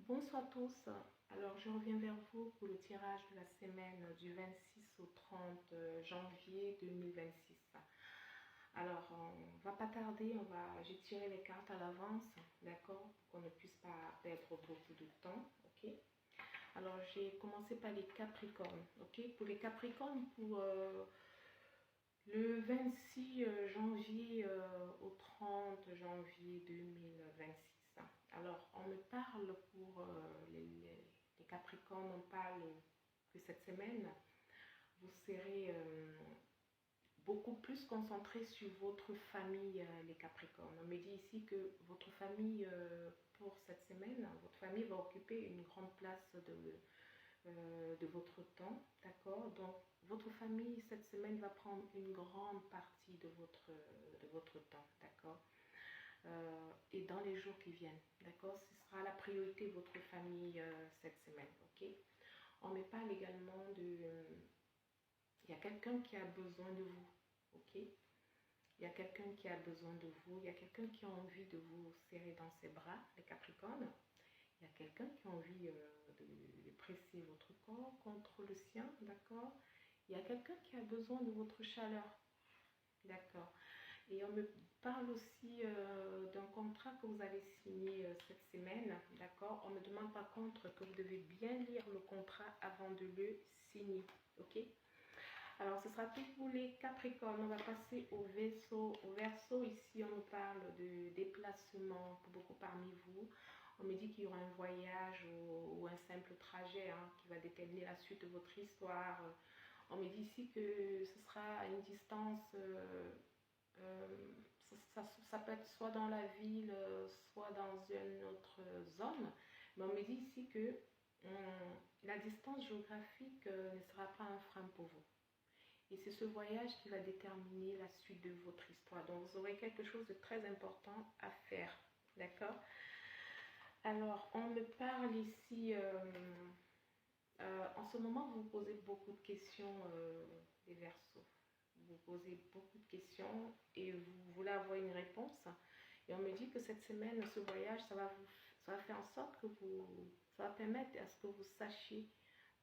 Bonsoir à tous. Alors, je reviens vers vous pour le tirage de la semaine du 26 au 30 janvier 2026. Alors, on va pas tarder, j'ai tiré les cartes à l'avance, d'accord, pour qu'on ne puisse pas perdre beaucoup de temps, ok. Alors, j'ai commencé par les Capricornes, ok. Pour les Capricornes, pour le 26 janvier au 30 janvier 2026. Alors, on me parle pour les Capricornes, on parle que cette semaine, vous serez beaucoup plus concentré sur votre famille, les Capricornes. On me dit ici que votre famille, pour cette semaine, votre famille va occuper une grande place de votre temps, d'accord. Donc, votre famille, cette semaine, va prendre une grande partie de votre temps, d'accord. Et dans les jours qui viennent, d'accord, ce sera la priorité de votre famille cette semaine, ok. On me parle également de... il y a quelqu'un qui a besoin de vous, ok. Il y a quelqu'un qui a besoin de vous, il y a quelqu'un qui a envie de vous serrer dans ses bras, les Capricornes. Il y a quelqu'un qui a envie de presser votre corps contre le sien, d'accord. Il y a quelqu'un qui a besoin de votre chaleur, d'accord. Et on me parle aussi d'un contrat que vous avez signé cette semaine, d'accord. On me demande par contre que vous devez bien lire le contrat avant de le signer, ok. Alors, ce sera tout pour les Capricornes. On va passer au Verseau. Au Verseau, ici, on nous parle de déplacement pour beaucoup parmi vous. On me dit qu'il y aura un voyage ou un simple trajet qui va déterminer la suite de votre histoire. On me dit ici que ce sera à une distance, ça peut être soit dans la ville, soit dans une autre zone. Mais on me dit ici que la distance géographique ne sera pas un frein pour vous. Et c'est ce voyage qui va déterminer la suite de votre histoire. Donc, vous aurez quelque chose de très important à faire. D'accord? Alors, on me parle ici... en ce moment, vous vous posez beaucoup de questions, les Verseaux. Vous vous posez beaucoup de questions et vous voulez avoir une réponse. Et on me dit que cette semaine, ce voyage, ça va faire en sorte que ça va permettre à ce que vous sachiez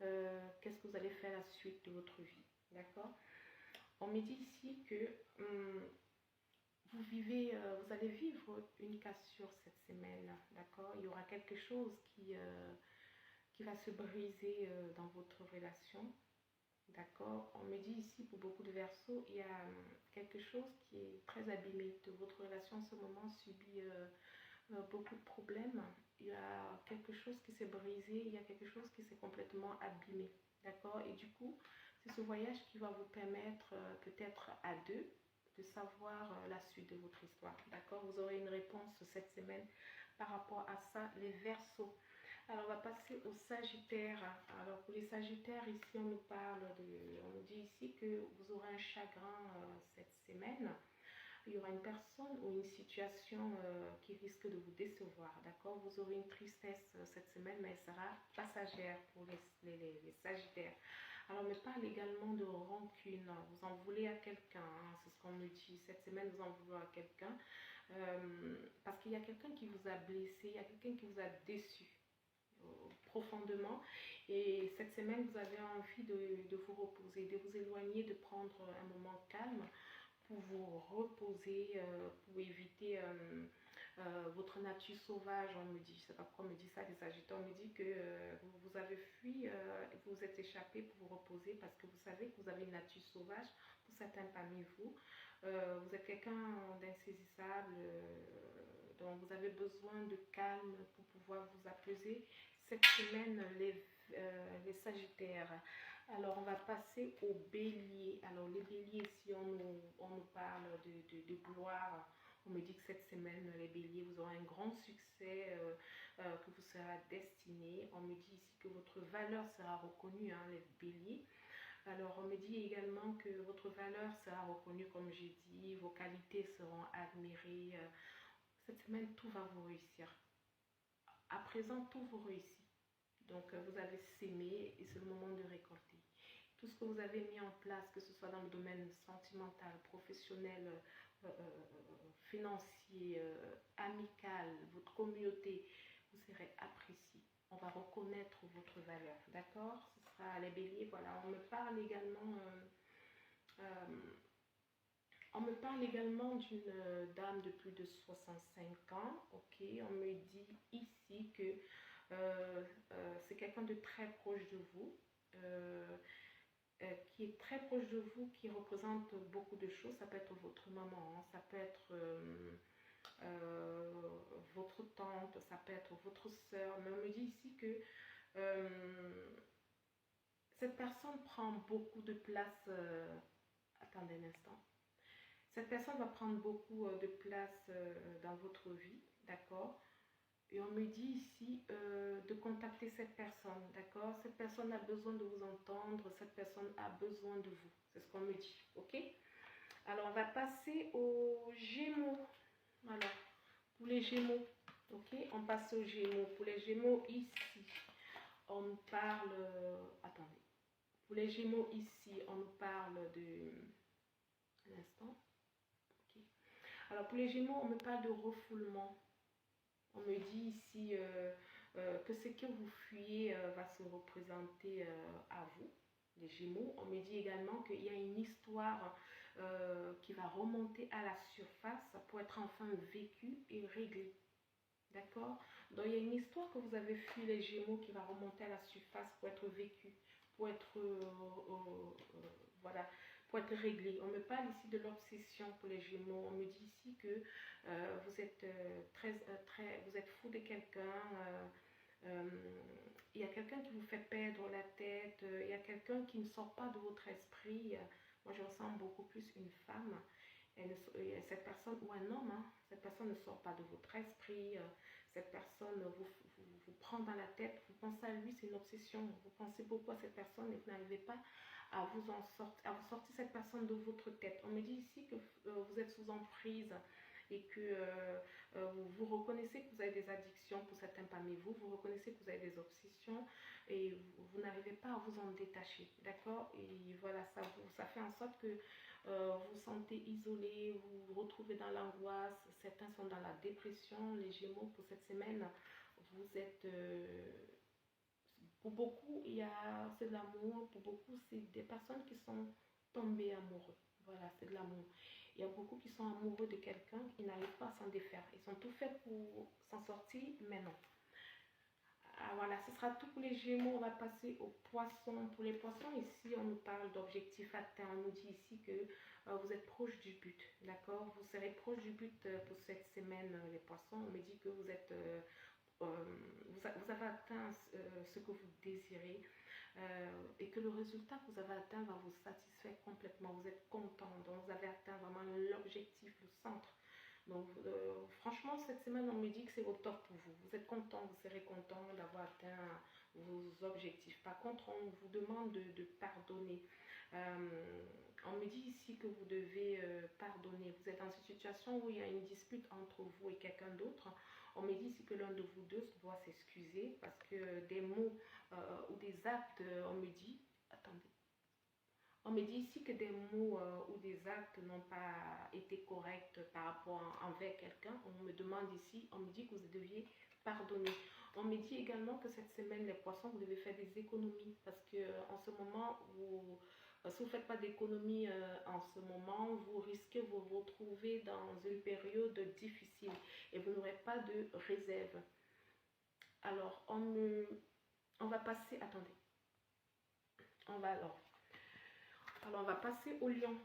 qu'est-ce que vous allez faire la suite de votre vie. D'accord? On me dit ici que vous allez vivre une cassure cette semaine, d'accord. Il y aura quelque chose qui va se briser dans votre relation, d'accord. On me dit ici, pour beaucoup de Verseaux, il y a quelque chose qui est très abîmé. De votre relation en ce moment subit beaucoup de problèmes. Il y a quelque chose qui s'est brisé, il y a quelque chose qui s'est complètement abîmé, d'accord. Et du coup, c'est ce voyage qui va vous permettre peut-être à deux de savoir la suite de votre histoire, d'accord. Vous aurez une réponse cette semaine par rapport à ça, les Verseaux. Alors, on va passer aux Sagittaires. Alors, pour les Sagittaires, ici, on nous dit ici que vous aurez un chagrin cette semaine. Il y aura une personne ou une situation qui risque de vous décevoir, d'accord. Vous aurez une tristesse cette semaine, mais elle sera passagère pour les Sagittaires. Alors, on me parle également de rancune. Vous en voulez à quelqu'un, c'est ce qu'on me dit. Cette semaine, vous en voulez à quelqu'un parce qu'il y a quelqu'un qui vous a blessé, il y a quelqu'un qui vous a déçu profondément, et cette semaine vous avez envie de vous reposer, de vous éloigner, de prendre un moment calme pour vous reposer, pour éviter votre nature sauvage. On me dit, je ne sais pas pourquoi on me dit ça, les Sagittaires. On me dit que vous avez fui, vous vous êtes échappé pour vous reposer parce que vous savez que vous avez une nature sauvage. Pour certains parmi vous, vous êtes quelqu'un d'insaisissable, donc vous avez besoin de calme pour pouvoir vous apaiser cette semaine, les Sagittaires. Alors, on va passer au Bélier. Alors, les Béliers, si on nous parle de gloire, on me dit que cette semaine, les Béliers, vous aurez un grand succès, que vous serez destiné. On me dit ici que votre valeur sera reconnue, les Béliers. Alors, on me dit également que votre valeur sera reconnue, comme j'ai dit, vos qualités seront admirées. Cette semaine, tout va vous réussir. À présent, tout vous réussit. Donc, vous avez sémé et c'est le moment de récolter. Tout ce que vous avez mis en place, que ce soit dans le domaine sentimental, professionnel, financier, amical, votre communauté, vous serez apprécié. On va reconnaître votre valeur, d'accord? Ce sera les béliers, voilà. On me parle également d'une dame de plus de 65 ans, ok? On me dit ici que c'est quelqu'un de très proche de vous, qui est très proche de vous, qui représente beaucoup de choses. Ça peut être votre maman, hein, ça peut être votre tante, ça peut être votre soeur. Mais on me dit ici que cette personne prend beaucoup de place. Attendez un instant. Cette personne va prendre beaucoup de place dans votre vie, d'accord? Et on me dit ici de contacter cette personne, d'accord? Cette personne a besoin de vous entendre, cette personne a besoin de vous. C'est ce qu'on me dit, ok? Alors, on va passer aux Gémeaux. Alors, pour les Gémeaux, ok? On passe aux Gémeaux. Pour les Gémeaux, ici, on nous parle... attendez. Pour les Gémeaux, ici, on nous parle de... Un instant. Ok. Alors, pour les Gémeaux, on me parle de refoulement. On me dit ici que ce que vous fuyez va se représenter à vous, les Gémeaux. On me dit également qu'il y a une histoire qui va remonter à la surface pour être enfin vécue et réglée. D'accord? Donc il y a une histoire que vous avez fui, les Gémeaux, qui va remonter à la surface pour être vécue, pour être voilà, pour être réglée. On me parle ici de l'obsession pour les Gémeaux. On me dit ici que vous êtes vous êtes fou de quelqu'un. Il y a quelqu'un qui vous fait perdre la tête. Il y a quelqu'un qui ne sort pas de votre esprit. Moi, je ressens beaucoup plus une femme. Cette personne, ou un homme, hein, cette personne ne sort pas de votre esprit, cette personne vous prend dans la tête, vous pensez à lui, c'est une obsession, vous pensez beaucoup à cette personne et vous n'arrivez pas à vous sortir cette personne de votre tête. On me dit ici que vous êtes sous emprise et que vous reconnaissez que vous avez des addictions pour certains parmi vous, vous reconnaissez que vous avez des obsessions et vous n'arrivez pas à vous en détacher, d'accord? Et voilà, ça fait en sorte que vous vous sentez isolé, vous vous retrouvez dans l'angoisse, certains sont dans la dépression. Les Gémeaux, pour cette semaine, vous êtes... pour beaucoup, c'est de l'amour. Pour beaucoup, c'est des personnes qui sont tombées amoureux. Voilà, c'est de l'amour. Il y a beaucoup qui sont amoureux de quelqu'un qui n'arrivent pas à s'en défaire. Ils sont tout faits pour s'en sortir, mais non. Ah, voilà, ce sera tout pour les Gémeaux. On va passer aux Poissons. Pour les Poissons, ici, on nous parle d'objectifs atteints. On nous dit ici que vous êtes proche du but, d'accord? Vous serez proche du but pour cette semaine, les Poissons. On me dit que vous êtes... vous avez atteint ce que vous désirez et que le résultat que vous avez atteint va vous satisfaire complètement. Vous êtes content, donc vous avez atteint vraiment l'objectif, le centre. Donc franchement, cette semaine, on me dit que c'est au top pour vous. Vous êtes content, vous serez content d'avoir atteint vos objectifs. Par contre, on vous demande de pardonner. On me dit ici que vous devez pardonner. Vous êtes dans une situation où il y a une dispute entre vous et quelqu'un d'autre. On me dit ici que l'un de vous deux doit s'excuser parce que des mots ou des actes, on me dit... Attendez. On me dit ici que des mots ou des actes n'ont pas été corrects par rapport envers quelqu'un. On me demande ici, on me dit que vous deviez pardonner. On me dit également que cette semaine, les poissons, vous devez faire des économies parce que en ce moment, si vous ne faites pas d'économies en ce moment, vous risquez de vous retrouver dans une période difficile et vous n'aurez pas de réserve. Alors, on va passer, attendez, on va passer aux lions.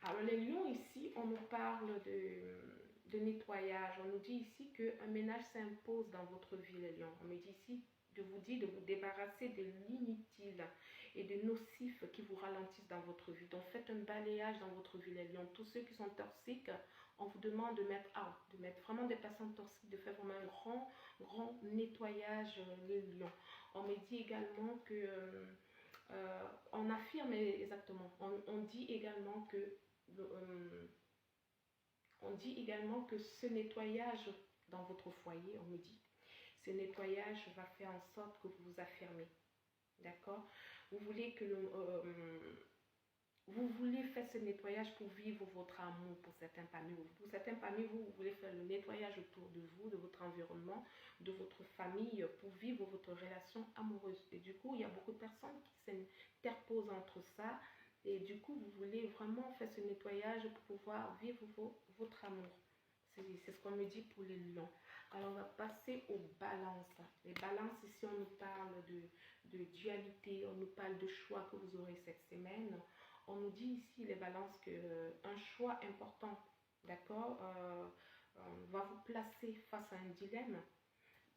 Alors les lions ici, on nous parle de nettoyage. On nous dit ici qu'un ménage s'impose dans votre vie, les lions. On me dit ici de vous débarrasser de l'inutile et de nocifs qui vous ralentissent dans votre vie. Donc faites un balayage dans votre vie, les lions. Tous ceux qui sont toxiques, on vous demande de mettre out, de mettre vraiment des personnes toxiques, de faire vraiment un grand nettoyage, les lions. On me dit également que... on affirme exactement, on dit également que ce nettoyage dans votre foyer, on me dit, ce nettoyage va faire en sorte que vous vous affirmez, d'accord? Vous voulez que vous voulez faire ce nettoyage pour vivre votre amour pour certains parmi vous. Pour certains parmi vous, vous voulez faire le nettoyage autour de vous, de votre environnement, de votre famille, pour vivre votre relation amoureuse. Et du coup, il y a beaucoup de personnes qui s'interposent entre ça. Et du coup, vous voulez vraiment faire ce nettoyage pour pouvoir vivre votre amour. C'est ce qu'on me dit pour les lions. Alors, on va passer aux balances. Les balances, ici, on nous parle de dualité, on nous parle de choix que vous aurez cette semaine. On nous dit ici, les balances, qu'un choix important, d'accord, va vous placer face à un dilemme.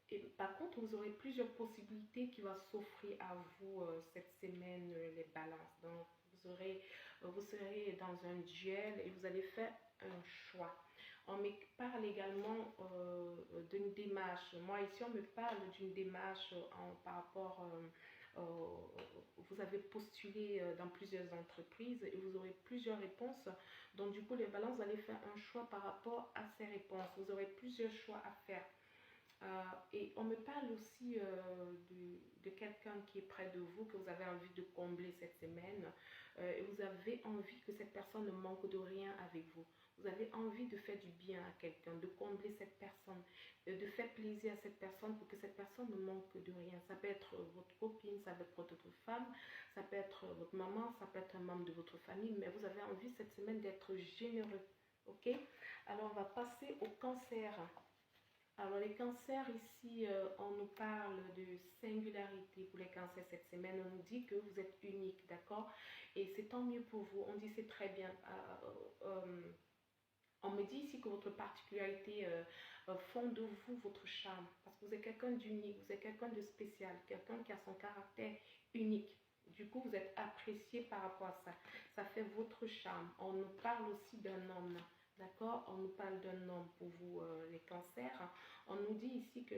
Et par contre, vous aurez plusieurs possibilités qui vont s'offrir à vous cette semaine, les balances. Donc, vous serez dans un duel et vous allez faire un choix. On me parle également d'une démarche. Moi, ici, on me parle d'une démarche par rapport... vous avez postulé dans plusieurs entreprises et vous aurez plusieurs réponses. Donc, du coup, les balances, vous allez faire un choix par rapport à ces réponses. Vous aurez plusieurs choix à faire. Et on me parle aussi de quelqu'un qui est près de vous, que vous avez envie de combler cette semaine. Et vous avez envie que cette personne ne manque de rien avec vous. Vous avez envie de faire du bien à quelqu'un, de combler cette personne, de faire plaisir à cette personne pour que cette personne ne manque de rien. Ça peut être votre copine, ça peut être votre femme, ça peut être votre maman, ça peut être un membre de votre famille, mais vous avez envie cette semaine d'être généreux. Ok? Alors on va passer au cancer. Alors les cancers ici, on nous parle de singularité pour les cancers cette semaine. On nous dit que vous êtes unique, d'accord? Et c'est tant mieux pour vous. On dit c'est très bien. On me dit ici que votre particularité font de vous votre charme. Parce que vous êtes quelqu'un d'unique, vous êtes quelqu'un de spécial, quelqu'un qui a son caractère unique. Du coup, vous êtes apprécié par rapport à ça. Ça fait votre charme. On nous parle aussi d'un homme. D'accord? On nous parle d'un homme pour vous, les cancers. On nous dit ici que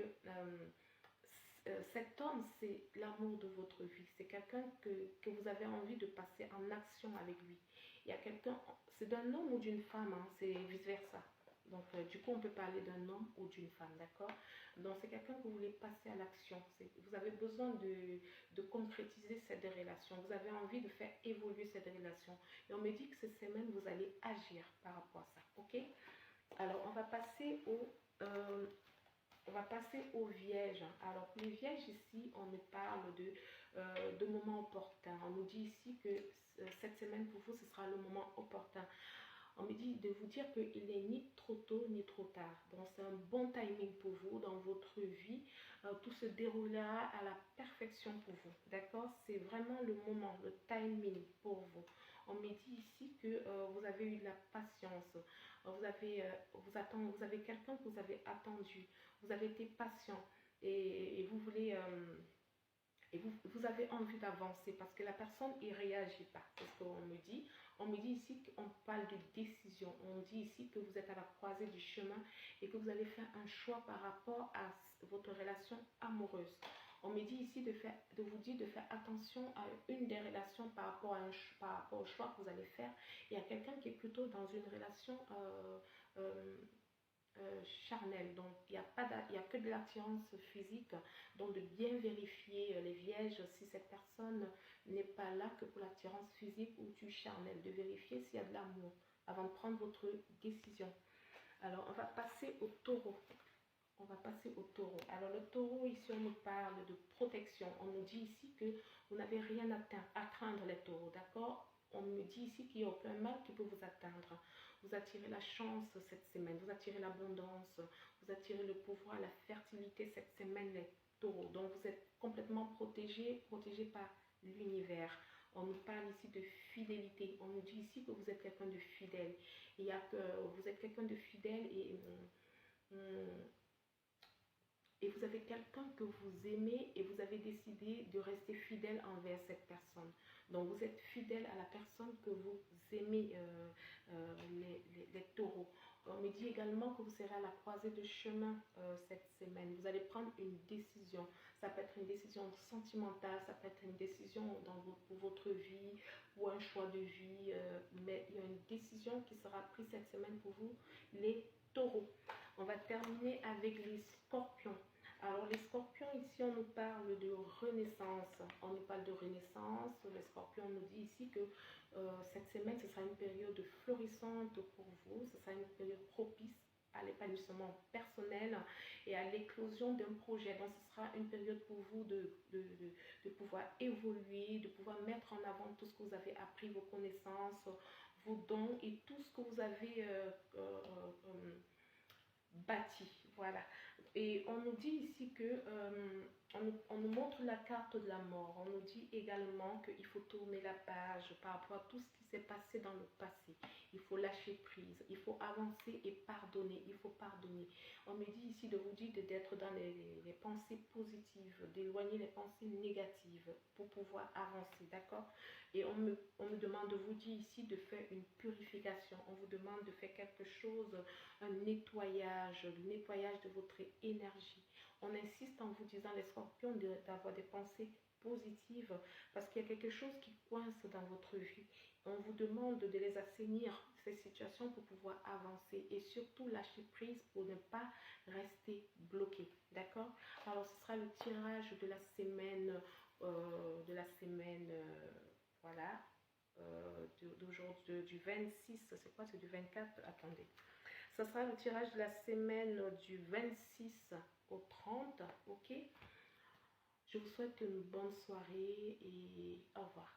cet homme, c'est l'amour de votre vie. C'est quelqu'un que vous avez envie de passer en action avec lui. Il y a quelqu'un, c'est d'un homme ou d'une femme, hein, c'est vice-versa. Donc, du coup, on peut parler d'un homme ou d'une femme, d'accord? Donc, c'est quelqu'un que vous voulez passer à l'action. Vous avez besoin de concrétiser cette relation. Vous avez envie de faire évoluer cette relation. Et on me dit que cette semaine, vous allez agir par rapport à ça, ok? Alors, on va passer aux vierges. Alors, pour les vierges ici, on nous parle de moments opportuns. On nous dit ici que cette semaine pour vous, ce sera le moment opportun. On me dit de vous dire qu'il n'est ni trop tôt ni trop tard. Donc, c'est un bon timing pour vous dans votre vie. Tout se déroulera à la perfection pour vous. D'accord? C'est vraiment le moment, le timing pour vous. On me dit ici que vous avez eu de la patience. Vous avez quelqu'un que vous avez attendu. Vous avez été patient et vous voulez... et vous avez envie d'avancer parce que la personne ne réagit pas. C'est ce qu'on me dit. On me dit ici qu'on parle de décision. On dit ici que vous êtes à la croisée du chemin et que vous allez faire un choix par rapport à votre relation amoureuse. On me dit ici de vous dire de faire attention à une des relations par rapport au choix que vous allez faire. Il y a quelqu'un qui est plutôt dans une relation charnel. Donc, il n'y a que de l'attirance physique. Donc, de bien vérifier les vierges si cette personne n'est pas là que pour l'attirance physique ou du charnel. De vérifier s'il y a de l'amour avant de prendre votre décision. Alors, on va passer au taureau. On va passer au taureau. Alors, le taureau, ici, on nous parle de protection. On nous dit ici que vous n'avez rien à craindre, les taureaux, d'accord? On me dit ici qu'il n'y a aucun mal qui peut vous atteindre. Vous attirez la chance cette semaine, vous attirez l'abondance, vous attirez le pouvoir, la fertilité cette semaine, les taureaux. Donc, vous êtes complètement protégés par l'univers. On nous parle ici de fidélité. On nous dit ici que vous êtes quelqu'un de fidèle. Vous êtes quelqu'un de fidèle et vous avez quelqu'un que vous aimez et vous avez décidé de rester fidèle envers cette personne. Donc, vous êtes fidèle à la personne que vous aimez, les taureaux. On me dit également que vous serez à la croisée de chemin cette semaine. Vous allez prendre une décision. Ça peut être une décision sentimentale, ça peut être une décision pour votre vie ou un choix de vie. Mais il y a une décision qui sera prise cette semaine pour vous, les taureaux. On va terminer avec les scorpions. Alors, les scorpions, ici, on on nous parle de renaissance, on nous parle de renaissance, les scorpions nous dit ici que cette semaine, ce sera une période florissante pour vous, ce sera une période propice à l'épanouissement personnel et à l'éclosion d'un projet. Donc, ce sera une période pour vous de pouvoir évoluer, de pouvoir mettre en avant tout ce que vous avez appris, vos connaissances, vos dons et tout ce que vous avez bâti. Voilà. Et on nous dit ici que on nous montre la carte de la mort. On nous dit également qu'il faut tourner la page par rapport à tout ce qui s'est passé dans le passé. Il faut lâcher prise, il faut avancer et pardonner. Il faut pardonner. On me dit ici de vous dire d'être dans les pensées positives, d'éloigner les pensées négatives pour pouvoir avancer, d'accord? Et on me demande de vous dire ici de faire une purification. On vous demande de faire quelque chose, un nettoyage, le nettoyage de votre énergie. On insiste en vous disant, les scorpions, d'avoir des pensées positives parce qu'il y a quelque chose qui coince dans votre vie. On vous demande de les assainir, ces situations, pour pouvoir avancer et surtout lâcher prise pour ne pas rester bloqué. D'accord? Alors, ce sera le tirage de la semaine, voilà, d'aujourd'hui, du 26, c'est quoi? C'est du 24, attendez. Ça sera le tirage de la semaine du 26 au 30, ok? Je vous souhaite une bonne soirée et au revoir.